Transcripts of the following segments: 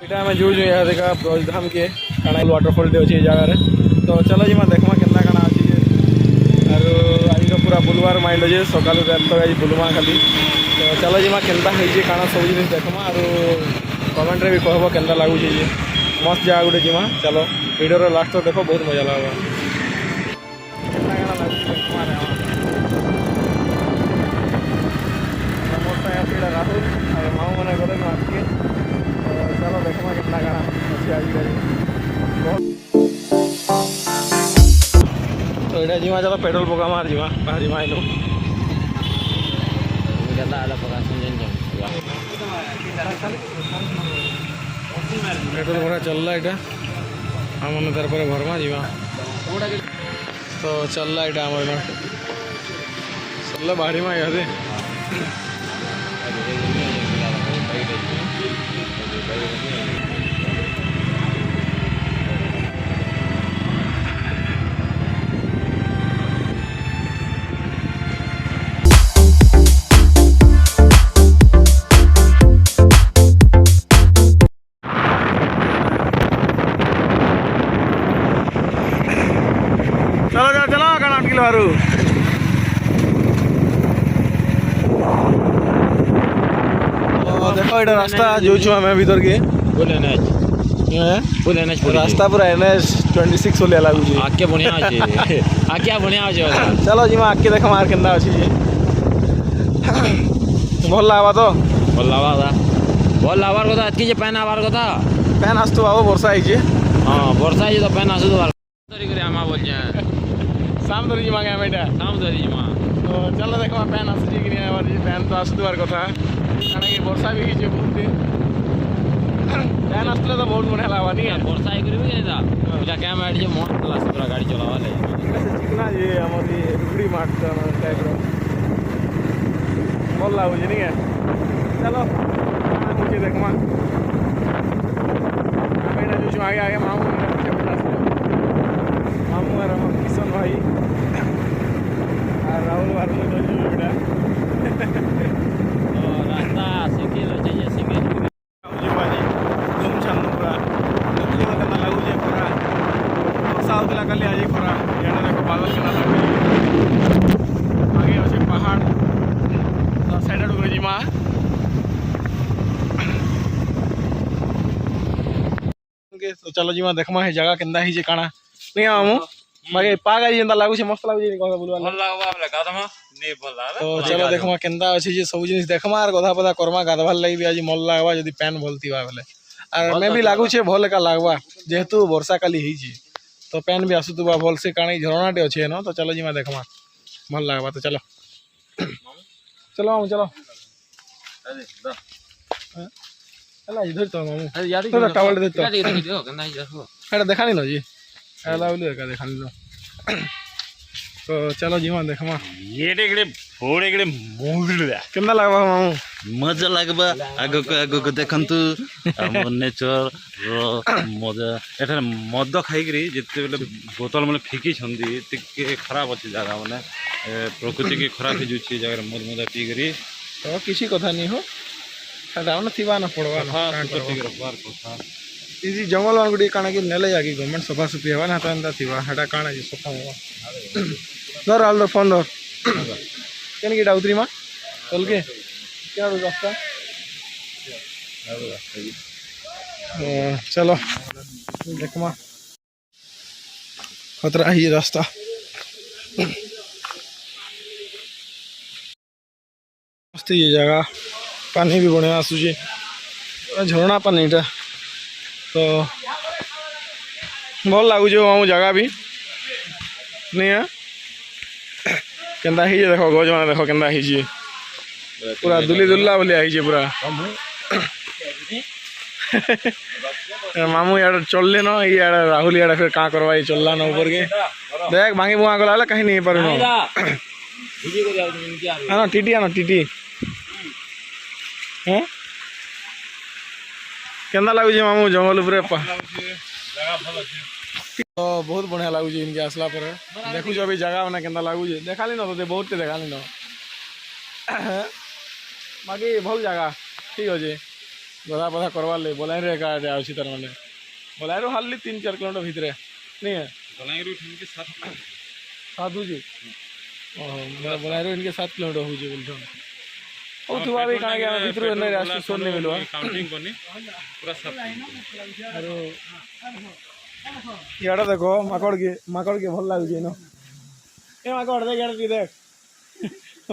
এটা আমি जो यहाँ देखा ब्रजधाम के काना वाटरफॉल टे अच्छे जगार तो चलो जी देखमा केन्ना काना अच्छी और आज तो पूरा बुलवार माइंड अच्छे सकाल तो आज बुलमा खाली तो चलो जी केन्ता है काना सब जिन देखमा और कमेंट रे भी कहब केन्ता लगुच मस्त जगह गोटे जीमा चलो वीडियो लास्ट तक देखो बहुत मजा लगा राहुल और माऊ मैंने गले आजके चलो देखमा कितना गाना अच्छे आजिकल तो यहाँ जीमा चलो पेट्रोल पका मार जीमा बाहर जीमा इन पेट्रोल भरा चल रहा है हम तार पर भरमा जीमा तो चल रहा है आम चल बाहरी में यहाँ चलो चलो कण किलो हारू देखो ये रास्ता जो आम भीतर के रास्ता पूरा NH26 बोलिया लगुच आके बढ़िया अच्छे आके बढ़िया अच्छे चलो जी आके देख मार के अच्छी भल लगा तो भल लावार कथा एतकी जे पैन आवार कथा पैन आसतु बाबू वर्षा है हाँ वर्षा है तो पैन आसु आमा बोल शाम धरी जीमा क्या बेटा शाम धरी जीमा तो चलो देख पैन आसुची कि पैन तो आसुवार कथा कारण कि वर्षा भी होती बहुत पैन आसले तो बहुत बढ़िया लगा नहीं वर्षा आई करी क्या मार मन पूरा गाड़ी चलावा चिकना ये हमारी रुगड़ी मार्ट टाइप भल लगुच नहीं है चलो मुझे देखमा जो आगे आगे मामू मामू और किशन भाई और राहुल बेटा रास्ता सिंगल चाहिए सिंगल धूम छान पूरा लगुच पूरा वर्षा होता कल आज पूरा यहाँ देखो बादल के लगुच आगे अच्छे पहाड़ साइड आड़ जीमा तो चलो जीमा देखमा है जगह केन्दा ही काना नहीं आमु बाकी पाग आई जेंता लागु मस्त लागु कथा बोलवा भल लागबा गाधमा नहीं भल लागला तो चलो देखमा केन्दा अछि जे सब जिनिस देखमा और गधा पदा करमा गाधवाल लागि भी आज मल लागबा यदि पैन भलतिबा बेले और मैं भी लागु छे भल का लागबा जेहेतु वर्षा काली ही छी तो पैन भी आसुतबा भल से काणी झरनाटे अछि न तो चलो जीमा देखमा भल लागबा तो चलो चलो मामू चलो एला इधर तो मामू यार तो टावल दे तो देखो कन्ना देखो एटा देखानी न जी एला बोले का देखानी लो तो चलो जीवन देखमा ये डेगड़े फोड़े गड़े मुंगड़ा केन्दा लागबा मामू मजा लागबा आगो को देखंतु हमर नेचर रो मजा एठा मद खाई करी जते बेले बोतल माने फिकी छंदी तिके खराब अछि जागा माने प्रकृति के खराब हे जुछि जागा मद मदा पी करी तो किसी कथा नहीं हो डाउन थिबा न पड़वा हां ठीक रखवार कथा इजी जंगल वन गुडी काना के नेले जागी गवर्नमेंट सफा सुफी हेवा ना तांदा थिबा हडा काना जी सफा होवा दर आल दर फोन दर केन की डाउतरी मा चल के क्या रास्ता चलो देखमा खतरा ही रास्ता मस्त ये जगह पानी भी बढ़िया आसूची झरना पानीटा तो भल लगुच मामू जगह भी नहीं है केन्दा ही देखो गज मैंने देखो केन्दा ही पूरा दुली दुल्ला बोली आई पूरा मामू यार चलले न यार राहुल यार फिर कहाँ करवा चलला न ऊपर के देख भांगी बुआ गला कहीं नहीं पार ना टीटी आना टीटी हाँ केन्दा लगुच मामू जंगल उपरे तो बहुत बढ़िया लगुच इनके आसला पर देखु अभी जगह मैंने केन्दा लगुच देखाली न तो बहुत देखाली न बाकी भल जगह ठीक अच्छे गधा पधा करवार लगे बलाइन एका अच्छी तार मैंने बलाइन हार्डली 3-4 किलोमीटर भितर नहीं है बलांगीर इनके साथ 7 हो बलाइन इनके 7 किलोमीटर हो ओ तुआ भी कहाँ गया भीतर नहीं रास्ते सोन नहीं मिलो काउंटिंग करनी पूरा सब अरे यार देखो माकड़ के भल लगुच न ए माकड़ देख यार देख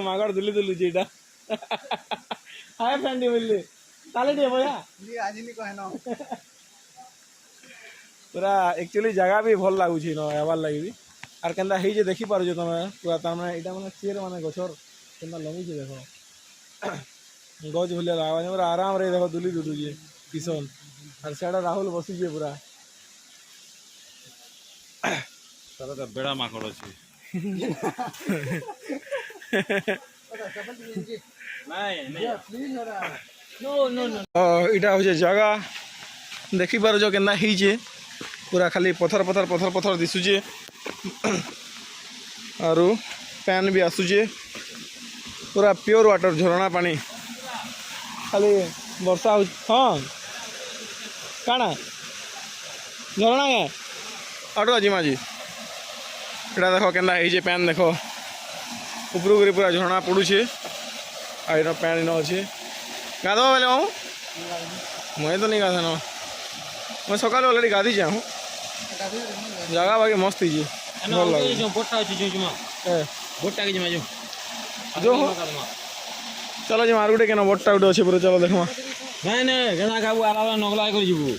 माकड़ दुली दुलुच एटा हाय फ्रेंड बोलले ताले दे भैया आज नहीं कहे न पूरा एक्चुअली जगह भी भल लगुच न एबार लगी भी आर केनता हे जे देखि पारुछ तमे पूरा तार माने एटा माने चेर माने गछर केनता लगुछ देखो गज भलिया आवाज पूरा आराम रे देखो दुली दुलुचे किशन और सेटा राहुल बसीजे पूरा सारा तो बेड़ा माकड़ अच्छी इटा हूँ जगह देखी पार जो केना ही पूरा खाली पथर पथर पथर पथर दिशुचे और पैन भी आसुचे पूरा प्योर वाटर झरणा पानी खाली वर्षा हो हाँ काना झरणा के अटो जिमा जी इटा देख केना ही पैन देख उपरू कर पूरा झरणा पड़ुचे आईन पैन इन अच्छे गाधो बोले हूँ मुझे तो नहीं गाधे न मैं सकाल अलरेडी गाधी जाए हूँ जगह बाकी मस्त ही भल लगे जो चलो जी मार गुटे क्या बोटा गुटे अच्छे पूरा चलो देखमा नहीं नहीं गेना खाबू आला नगला कर जीवू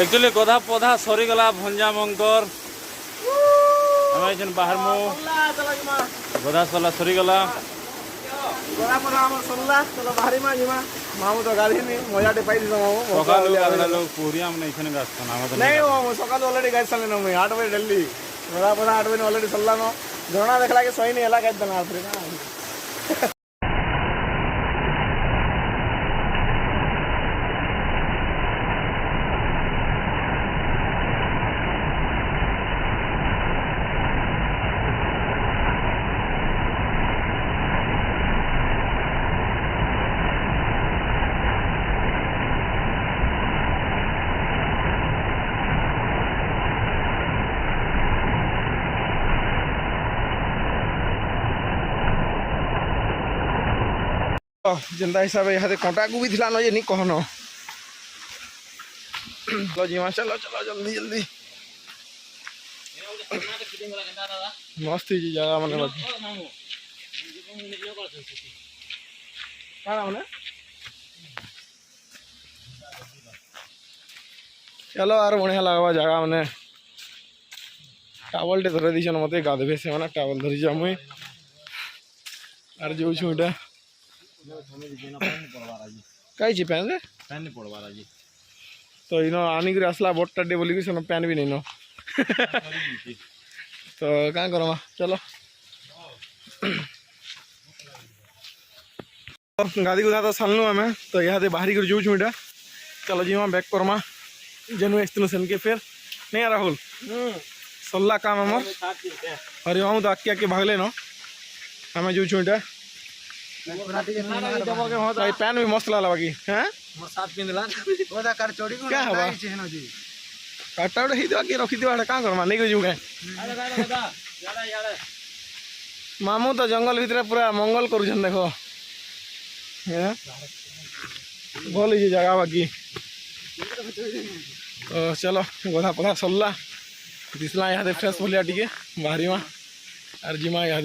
एक्चुअली गधा पौधा सरीगला भंजा मंकर आम बाहर मु गधा सला सरीगला गधा पदा हमर सरला चलो बाहरी मा जिमा मामू तो गाड़ी नहीं मजा टे पाई दिसो मामू सकाल गाधला लोग पूरिया हमने इखने गाछ खाना हम तो नहीं मामू सकाल ऑलरेडी गाइस साले न मैं 8 बजे दिल्ली गधा पदा 8 बजे ऑलरेडी सरला न जोना देखला के सही नहीं हला गाइस दना आफरे ना जिंदा हिसाब यहाँ कंटा को भी थिला न नहीं कहन चलो जीमा चलो चलो जल्दी जल्दी मस्त ही जगह मैंने चलो यार बढ़िया लगवा जगह मैंने टावल टे धरे दीछन मत गाधबे से मैंने टावल धरी जा मुई आर जो छुटा कहीं पैन रे पैन नहीं पड़वार आज तो इन आनिक आसला बोटा डे बोलिक से पैन भी नहीं न तो क्या करमा चलो गाड़ी गुधा तो सानलु आम तो यहाँ बाहरी कर जाऊँ इटा चलो जी बैक करमा जेनु एक्सटेंशन के फिर नहीं राहुल सरला काम आम अरे हम तो आके आके भागले न आम जाऊँ इटा पैन भी मस्त लगा बाकी हाँ क्या हवा काटा उठे ही आगे रखी दिवा क्या करमा नहीं जाऊँ क्या मामू तो जंगल भितर पूरा मंगल कर देख भल ये जगह बाकी तो चलो गधा पधा सरला दिसला यहाँ फ्रेश भलिया टे बाहरी आर जिमा यहाँ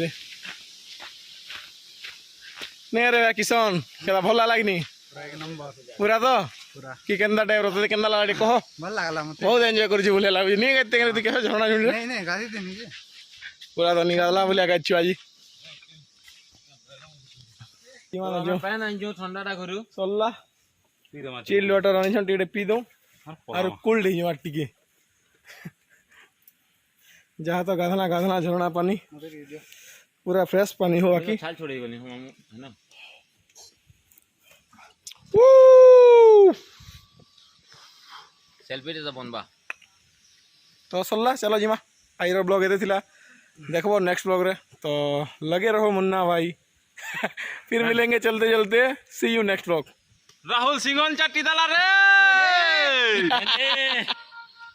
नहीं रे किशन क्या भल लगनी पूरा तो कि केंदा टाइप रो केंदा लगा कह भल लागला मते बहुत एंजॉय करछि बुले लागु नहीं गते के झरना झुंड नहीं नहीं गाड़ी देनी जे पूरा तो निकाला बुले गाछु आज किमान जो पैन जो ठंडाटा करू सरला चिल्ड वाटर आनी छन टिके पी दो और कोल्ड ही मार टिके जहाँ तो गाधना गाधना झरना पानी पूरा फ्रेश पानी हो बाकी छाल छोड़े गनी हम है ना सेल्फी तो बनबा तो सरला चलो जिमा आईर ब्लॉग ये थिला देखबो नेक्स्ट ब्लॉग रे तो लगे रहो मुन्ना भाई फिर मिलेंगे चलते चलते सी यू नेक्स्ट ब्लॉग राहुल सिंगन चाटी दला रे